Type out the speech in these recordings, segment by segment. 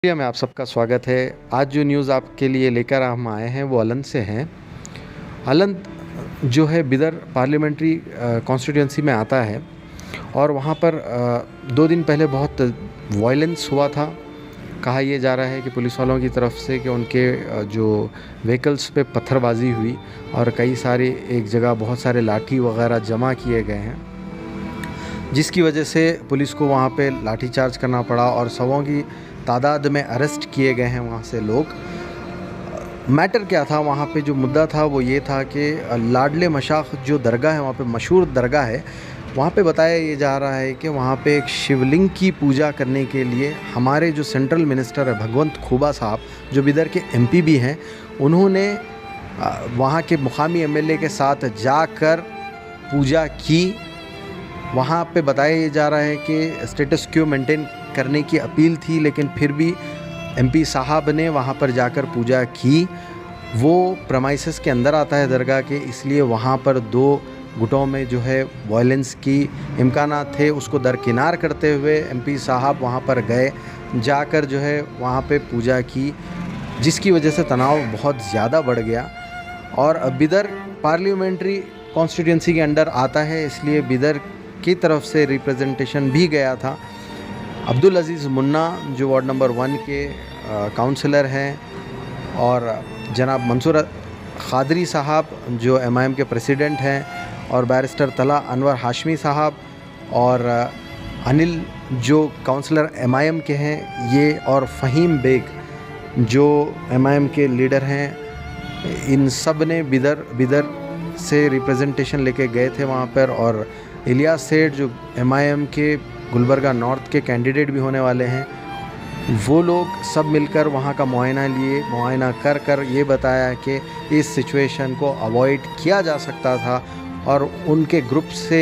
India में आप सबका स्वागत है। आज जो न्यूज़ आपके लिए लेकर हम आए हैं वो अलंत से हैं। अलंत जो है बिदर पार्लियामेंट्री कॉन्स्टिट्यूंसी में आता है और वहाँ पर 2 दिन पहले बहुत वायलेंस हुआ था। कहा यह जा रहा है कि पुलिस वालों की तरफ से कि उनके जो व्हीकल्स पे पत्थरबाजी हुई और कई सारे एक जगह बहुत सारे लाठी वगैरह जमा किए गए हैं, जिसकी वजह से पुलिस को वहाँ पे लाठीचार्ज करना पड़ा और सौों की तादाद में अरेस्ट किए गए हैं वहाँ से लोग। मैटर क्या था वहाँ पे, जो मुद्दा था वो ये था कि लाडले मशाख जो दरगाह है, वहाँ पे मशहूर दरगाह है, वहाँ पे बताया ये जा रहा है कि वहाँ पे एक शिवलिंग की पूजा करने के लिए हमारे जो सेंट्रल मिनिस्टर है भगवंत खूबा साहब, जो बिदर के एमपी भी हैं, उन्होंने वहाँ के मुकामी एमएलए के साथ जाकर पूजा की। वहाँ पे बताया ये जा रहा है कि स्टेटस क्यू मेंटेन करने की अपील थी, लेकिन फिर भी एमपी साहब ने वहाँ पर जाकर पूजा की। वो प्रमाइसेस के अंदर आता है दरगाह के, इसलिए वहाँ पर 2 गुटों में जो है वायलेंस की इम्कानात थे। उसको दरकिनार करते हुए एमपी साहब वहाँ पर गए, जाकर जो है वहाँ पे पूजा की, जिसकी वजह से तनाव बहुत ज़्यादा बढ़ गया। और बिदर पार्लियामेंट्री कॉन्स्टिट्यूंसी के अंडर आता है, इसलिए बिदर की तरफ से रिप्रेजेंटेशन भी गया था। अब्दुल अज़ीज़ मुन्ना जो वार्ड नंबर 1 के काउंसलर हैं, और जनाब मंसूर खादरी साहब जो एमआईएम के प्रेसिडेंट हैं, और बैरिस्टर तला अनवर हाशमी साहब, और अनिल जो काउंसलर एमआईएम के हैं ये, और फ़हीम बेग जो एमआईएम के लीडर हैं, इन सब ने बिदर से रिप्रेजेंटेशन लेके गए थे वहाँ पर। और इलियास सेठ जो एमआईएम के गुलबर्गा नॉर्थ के कैंडिडेट भी होने वाले हैं, वो लोग सब मिलकर वहाँ का मुआयना कर ये बताया कि इस सिचुएशन को अवॉइड किया जा सकता था, और उनके ग्रुप से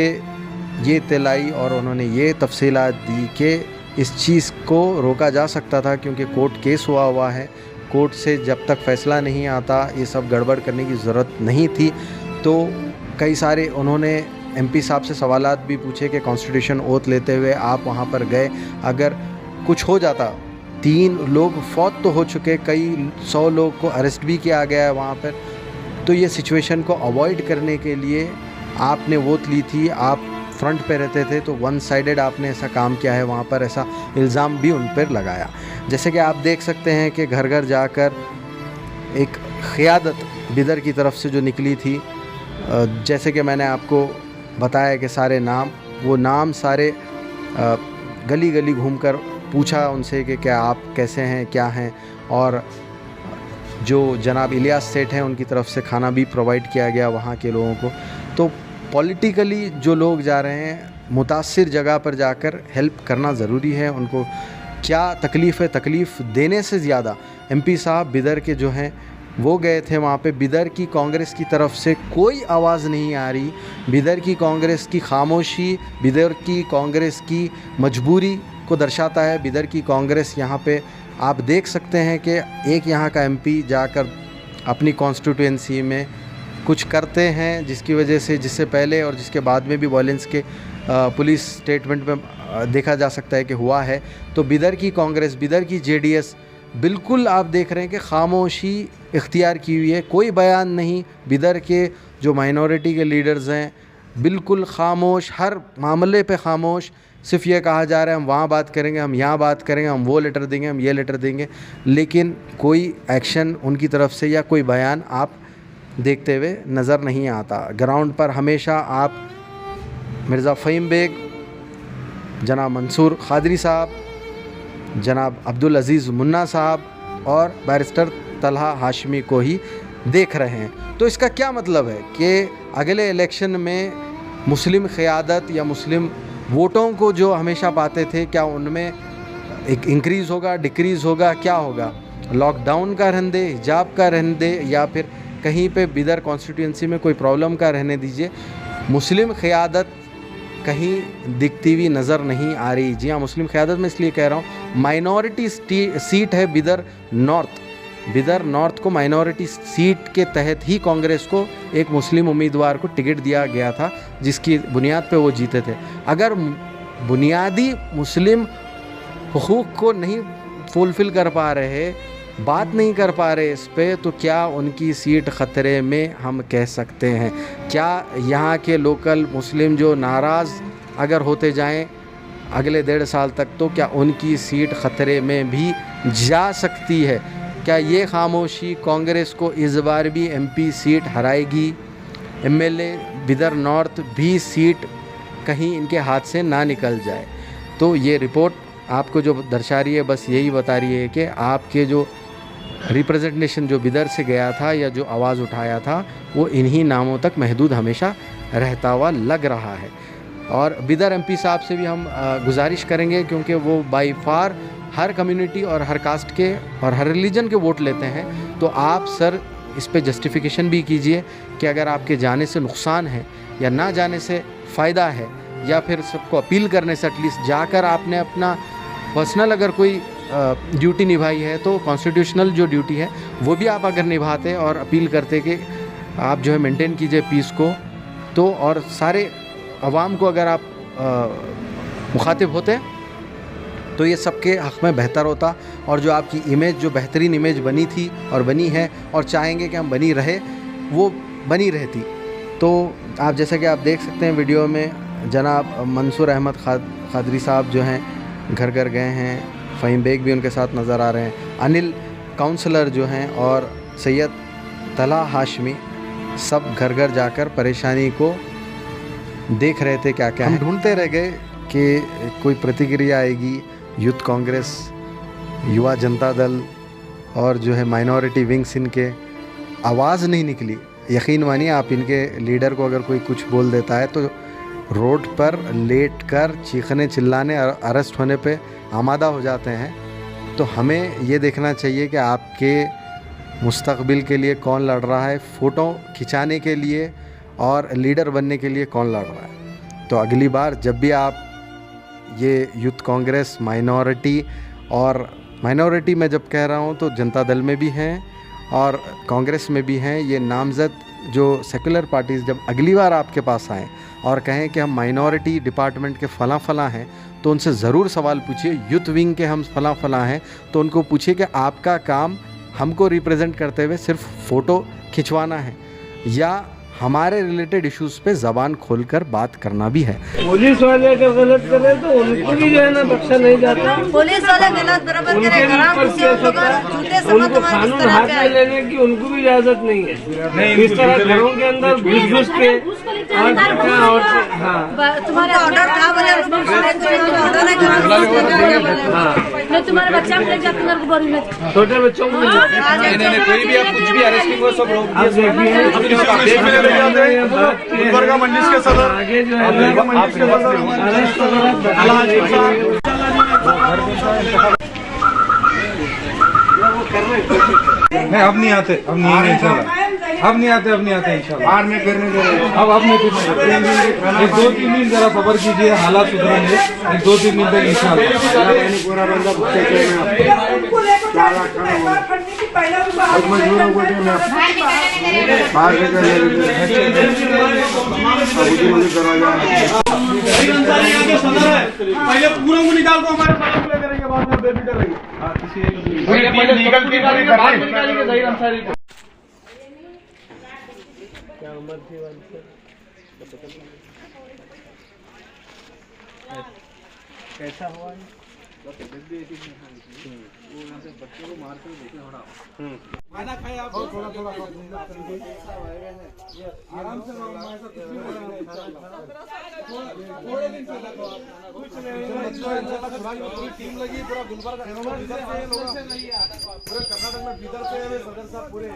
ये इत्तलाई और उन्होंने ये तफसीलात दी कि इस चीज़ को रोका जा सकता था, क्योंकि कोर्ट केस हुआ है। कोर्ट से जब तक फ़ैसला नहीं आता ये सब गड़बड़ करने की ज़रूरत नहीं थी। तो कई सारे उन्होंने एमपी साहब से सवालात भी पूछे कि कॉन्स्टिट्यूशन ओथ लेते हुए आप वहाँ पर गए, अगर कुछ हो जाता, 3 लोग फौत तो हो चुके, कई 100 लोग को अरेस्ट भी किया गया है वहाँ पर, तो ये सिचुएशन को अवॉइड करने के लिए आपने वोट ली थी, आप फ्रंट पे रहते थे, तो वन साइडेड आपने ऐसा काम किया है वहाँ पर, ऐसा इल्ज़ाम भी उन पर लगाया। जैसे कि आप देख सकते हैं कि घर घर जाकर एक क़ियादत बिदर की तरफ से जो निकली थी, जैसे कि मैंने आपको बताया कि सारे वो नाम सारे गली गली घूमकर पूछा उनसे कि क्या आप कैसे हैं, क्या हैं, और जो जनाब इलियास सेठ हैं उनकी तरफ से खाना भी प्रोवाइड किया गया वहाँ के लोगों को। तो पॉलिटिकली जो लोग जा रहे हैं, मुतासिर जगह पर जाकर हेल्प करना ज़रूरी है। उनको क्या तकलीफ़ है, तकलीफ़ देने से ज़्यादा एमपी साहब बिदर के जो हैं वो गए थे वहाँ पे। बिदर की कांग्रेस की तरफ से कोई आवाज़ नहीं आ रही। बिदर की कांग्रेस की खामोशी बिदर की कांग्रेस की मजबूरी को दर्शाता है। बिदर की कांग्रेस यहाँ पे आप देख सकते हैं कि एक यहाँ का एमपी जाकर अपनी कॉन्स्टिट्यूंसी में कुछ करते हैं, जिसकी वजह से जिससे पहले और जिसके बाद में भी वायलेंस के पुलिस स्टेटमेंट में देखा जा सकता है कि हुआ है। तो बिदर की कांग्रेस, बिदर की जेडीएस बिल्कुल आप देख रहे हैं कि खामोशी इख्तियार की हुई है, कोई बयान नहीं। बिदर के जो माइनॉरिटी के लीडर्स हैं बिल्कुल खामोश, हर मामले पे खामोश। सिर्फ ये कहा जा रहा है हम वहाँ बात करेंगे, हम यहाँ बात करेंगे, हम वो लेटर देंगे, हम ये लेटर देंगे, लेकिन कोई एक्शन उनकी तरफ से या कोई बयान आप देखते हुए नज़र नहीं आता। ग्राउंड पर हमेशा आप मिर्ज़ा फ़हीम बेग, जनाब मंसूर खादरी साहब, जनाब अब्दुल अज़ीज़ मुन्ना साहब और बैरिस्टर तलहा हाशमी को ही देख रहे हैं। तो इसका क्या मतलब है कि अगले इलेक्शन में मुस्लिम क़यादत या मुस्लिम वोटों को जो हमेशा पाते थे, क्या उनमें एक इंक्रीज़ होगा, डिक्रीज़ होगा, क्या होगा? लॉकडाउन का रहने दे, हिजाब का रहने दे, या फिर कहीं पे बिदर कॉन्स्टिट्यूंसी में कोई प्रॉब्लम का रहने दीजिए, मुस्लिम क़यादत कहीं दिखती हुई नज़र नहीं आ रही। जी हाँ, मुस्लिम क़यादत में इसलिए कह रहा हूँ, माइनॉरिटी सीट है बिदर नॉर्थ। बिदर नॉर्थ को माइनॉरिटी सीट के तहत ही कांग्रेस को एक मुस्लिम उम्मीदवार को टिकट दिया गया था, जिसकी बुनियाद पे वो जीते थे। अगर बुनियादी मुस्लिम हुकूक़ को नहीं फुलफ़िल कर पा रहे, बात नहीं कर पा रहे इस पे, तो क्या उनकी सीट ख़तरे में हम कह सकते हैं? क्या यहाँ के लोकल मुस्लिम जो नाराज़ अगर होते जाएं अगले 1.5 साल तक, तो क्या उनकी सीट ख़तरे में भी जा सकती है? क्या ये खामोशी कांग्रेस को इस बार भी एमपी सीट हराएगी? एमएलए बिदर नॉर्थ भी सीट कहीं इनके हाथ से ना निकल जाए? तो ये रिपोर्ट आपको जो दर्शा रही है, बस यही बता रही है कि आपके जो रिप्रेजेंटेशन जो बिदर से गया था या जो आवाज़ उठाया था, वो इन्हीं नामों तक महदूद हमेशा रहता हुआ लग रहा है। और बिदर एमपी साहब से भी हम गुजारिश करेंगे, क्योंकि वो बाई फार हर कम्युनिटी और हर कास्ट के और हर रिलीजन के वोट लेते हैं, तो आप सर इस पे जस्टिफिकेशन भी कीजिए कि अगर आपके जाने से नुकसान है या ना जाने से फ़ायदा है, या फिर सबको अपील करने से एटलीस्ट जाकर आपने अपना पर्सनल अगर कोई ड्यूटी निभाई है, तो कॉन्स्टिट्यूशनल जो ड्यूटी है वो भी आप अगर निभाते और अपील करते कि आप जो है मेंटेन कीजिए पीस को, तो और सारे अवाम को अगर आप मुखातिब होते तो ये सबके हक़ में बेहतर होता, और जो आपकी इमेज जो बेहतरीन इमेज बनी थी और बनी है और चाहेंगे कि हम बनी रहे, वो बनी रहती। तो आप जैसा कि आप देख सकते हैं वीडियो में, जनाब मंसूर अहमद खादरी साहब जो हैं घर घर गए हैं, फ़हीम बेग भी उनके साथ नज़र आ रहे हैं, अनिल काउंसलर जो हैं और सैयद तला हाशमी सब घर घर जाकर परेशानी को देख रहे थे क्या क्या हम ढूंढते रह गए कि कोई प्रतिक्रिया आएगी। यूथ कांग्रेस, युवा जनता दल और जो है माइनॉरिटी विंग्स, इनके आवाज़ नहीं निकली। यकीन मानिए, आप इनके लीडर को अगर कोई कुछ बोल देता है तो रोड पर लेट कर चीखने चिल्लाने और अरेस्ट होने पे आमादा हो जाते हैं। तो हमें ये देखना चाहिए कि आपके मुस्तकबिल के लिए कौन लड़ रहा है, फ़ोटो खिंचाने के लिए और लीडर बनने के लिए कौन लड़ रहा है। तो अगली बार जब भी आप ये यूथ कांग्रेस, माइनॉरिटी, और माइनॉरिटी में जब कह रहा हूँ तो जनता दल में भी हैं और कांग्रेस में भी हैं, ये नामज़द जो सेकुलर पार्टीज़ जब अगली बार आपके पास आएँ और कहें कि हम माइनॉरिटी डिपार्टमेंट के फ़लाँ हैं, तो उनसे ज़रूर सवाल पूछिए। यूथ विंग के हम फ़लाँ हैं, तो उनको पूछिए कि आपका काम हमको रिप्रेजेंट करते हुए सिर्फ फ़ोटो खिंचवाना है या हमारे रिलेटेड इश्यूज़ पे ज़बान खोलकर बात करना भी है। पुलिस वाले अगर गलत करे तो उनको भी जो है ना बख्शा नहीं जाता। पुलिस वाले गलत बराबर करे, उनको कानून हाथ में लेने की उनको भी इजाजत नहीं है। इस तरह घरों के अंदर घुस के और तुम्हारे ऑर्डर था बोले, तुम्हारे बच्चा को लेकर तुम्हारे बोरी में छोटे बच्चों को कोई भी आप कुछ भी अरेस्टिंग हो सब लोग गुलबर्गा मंडल के सदर आगे जो है नहीं, अब नहीं आते, अब नहीं आएंगे इंशाल्लाह, अब नहीं आते इंशाल्लाह। बाहर में करने दे रहे, अब नहीं करने। 1-2-3 दिन जरा सब्र कीजिए, हालात सुधरेंगे। 1-2-3 दिन तक इंशाल्लाह। पूरा बंदा पहले पूरा को निकाल को हमारे साथ प्ले करेंगे, बाद में बेफिक्र रहेंगे। क्या उम्र थी कैसा हुआ बच्चों को मार कर खाना खाए आप थोड़ा थोड़ा आराम से पूरी टीम लगी, पूरा गुलबर्गा पूरे कर्नाटक में बिदर से सदर साहब पूरे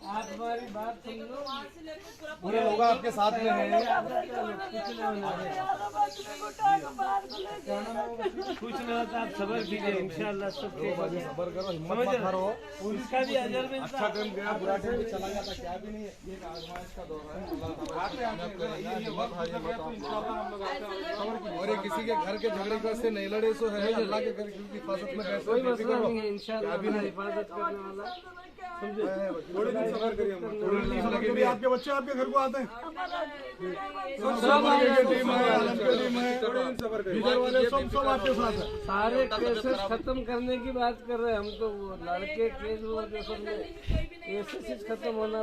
आप हमारी बात सुन लो, पूरे लोग आपके साथ में हैं। कुछ नहीं होता, आप सबर कीजिए, इंशाल्लाह सब ठीक हो जाएगा। सबर करो, हिम्मत मत हारो। उसका भी अजर में अच्छा टाइम गया, बुरा टाइम भी चला जाता, क्या भी नहीं है। ये आजमाइश का दौर है, और ये किसी के घर के झगड़े को से नहीं लड़े, सो है अल्लाह के घर की हिफाजत में। कोई मसला नहीं है, इंशाल्लाह हिफाजत करने वाला थोड़े दिन सफर करिए हम, थोड़े दिन सफर करिए। आपके बच्चे आपके घर को आते हैं, सब आगे टीम है, आलम की टीम है, थोड़े दिन सफर करिए। इधर वाले सब आपके साथ है। सारे केसेस खत्म करने की बात कर रहे हैं हम तो। वो लड़के केस वो जो सब केसेस खत्म होना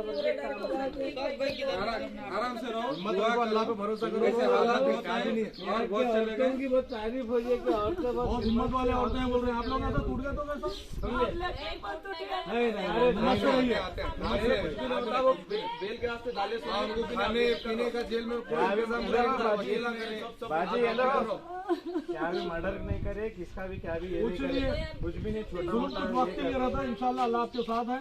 आराम से रहो, मत रखो, अल्लाह पे भरोसा करो। ऐसे हालात होता है नहीं, और बहुत चलेगा। औरतों की बहुत तारीफ हो रही है कि औरतें बहुत हिम्मत वाले औरतें हैं, बोल रहे हैं आप लोग ऐसा टूट गए तो कैसा? नहीं हिम्मत से रहिए। बेल के रास्ते डाले खाने पीने का जेल में क्या भी मर्डर नहीं करे, किसका भी क्या भी ये कुछ नहीं नहीं करे, है। कुछ भी नहीं, छोटा जुल्म मोटा कुछ वक्त के लिए रहता है, इंशाल्लाह अल्लाह आपके साथ है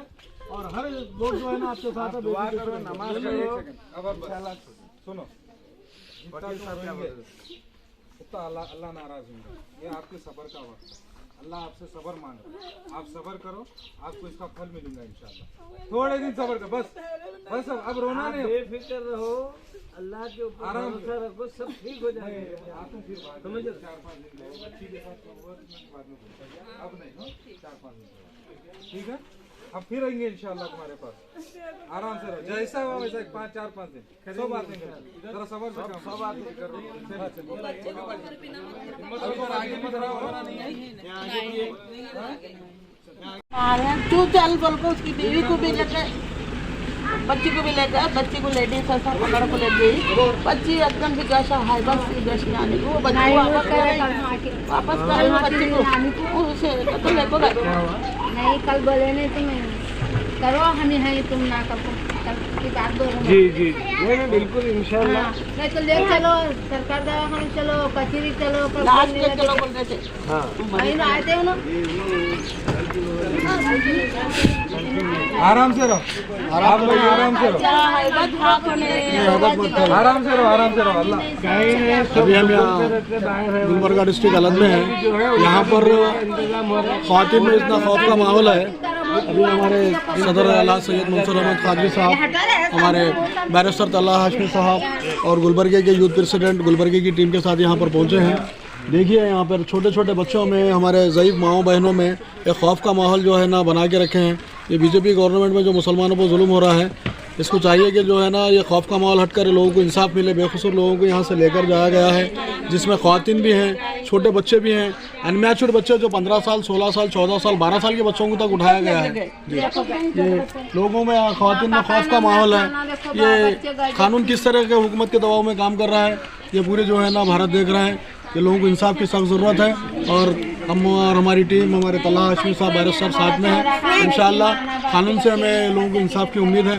और हर लोग जो है ना आपके साथ है। दुआ करो, नमाज करो। अब सुनो, वकील साहब क्या बोल रहे हैं? उतना अल्लाह नाराज होंगे। ये आपके सबर का वक्त है, अल्लाह आपसे सबर मांग रहा है। आप सबर करो, आपको इसका फल मिलेगा इंशाल्लाह। थोड़े दिन सबर करो, बस अब रोना नहीं। बेफिक्र रहो, अल्लाह के ऊपर भरोसा रखो, सब ठीक हो जाएगा। समझ 4-5 दिन बच्ची के साथ बाद में अब नहीं, 4-5 दिन ठीक है। अब फिर आएंगे इंशाल्लाह तुम्हारे पास, आराम से रहो, जैसा हो वैसा 4-5 दिन सब बातें करो, जरा सबर से काम, सब बातें करो। आगे मत रहो, तू चल बोल को उसकी बीवी को भी लेकर, बच्ची को भी लेकर, बच्ची को लेडीज ऐसा पकड़ को ले गई। बच्ची एकदम भी कैसा है, बस देश में आने को वो बच्ची वापस करेंगे बच्ची को उसे तो ले को गए। नहीं कल बोले नहीं तुम्हें करो, हम हैं तुम ना करो, कल की बात दो। जी नहीं बिल्कुल इंशाल्लाह। नहीं तो ले चलो सरकार दवाखाने चलो, कचहरी चलो, लास्ट में चलो बोल रहे थे। वहीं आए थे ना। आराम से रहो, आप लोग आराम से रहो, आराम से रहो, आराम से रहो। अल्लाह अभी हम यहाँ गुलबर्गा डिस्ट्रिक्ट अलग में हैं। यहाँ पर ख़वातीन में इतना खौफ का माहौल है। अभी हमारे सदर आला सैयद मंसूर अहमद कादरी साहब, हमारे बैरिस्टर तल्हा हाशमी साहब और गुलबर्गे के यूथ प्रेसिडेंट गुलबर्गे की टीम के साथ यहाँ पर पहुँचे हैं। देखिए यहाँ पर छोटे छोटे बच्चों में, हमारे ज़ईफ़ माओ बहनों में एक खौफ का माहौल जो है ना बना के रखे हैं। ये बीजेपी गवर्नमेंट में जो मुसलमानों पर जुल्म हो रहा है, इसको चाहिए कि जो है ना ये खौफ का माहौल हटकर लोगों को इंसाफ मिले। बेकसूर लोगों को यहाँ से लेकर जाया गया है, जिसमें ख़वातीन भी हैं, छोटे बच्चे भी हैं, अनमैच्योर्ड बच्चे जो 15 साल 16 साल 14 साल 12 साल के बच्चों को तक उठाया गया है। ये लोगों में, ख़वातीन में खौफ का माहौल है। ये कानून किस तरह के हुकूमत के दबाव में काम कर रहा है, ये पूरे जो है ना भारत देख रहा है कि लोगों को इंसाफ की सख्त ज़रूरत है। और हम और हमारी टीम, हमारे तल्हा हाशमी साहब, बैरिस्टर साथ में है। इंशाअल्लाह कानून से हमें लोगों को इंसाफ की उम्मीद है।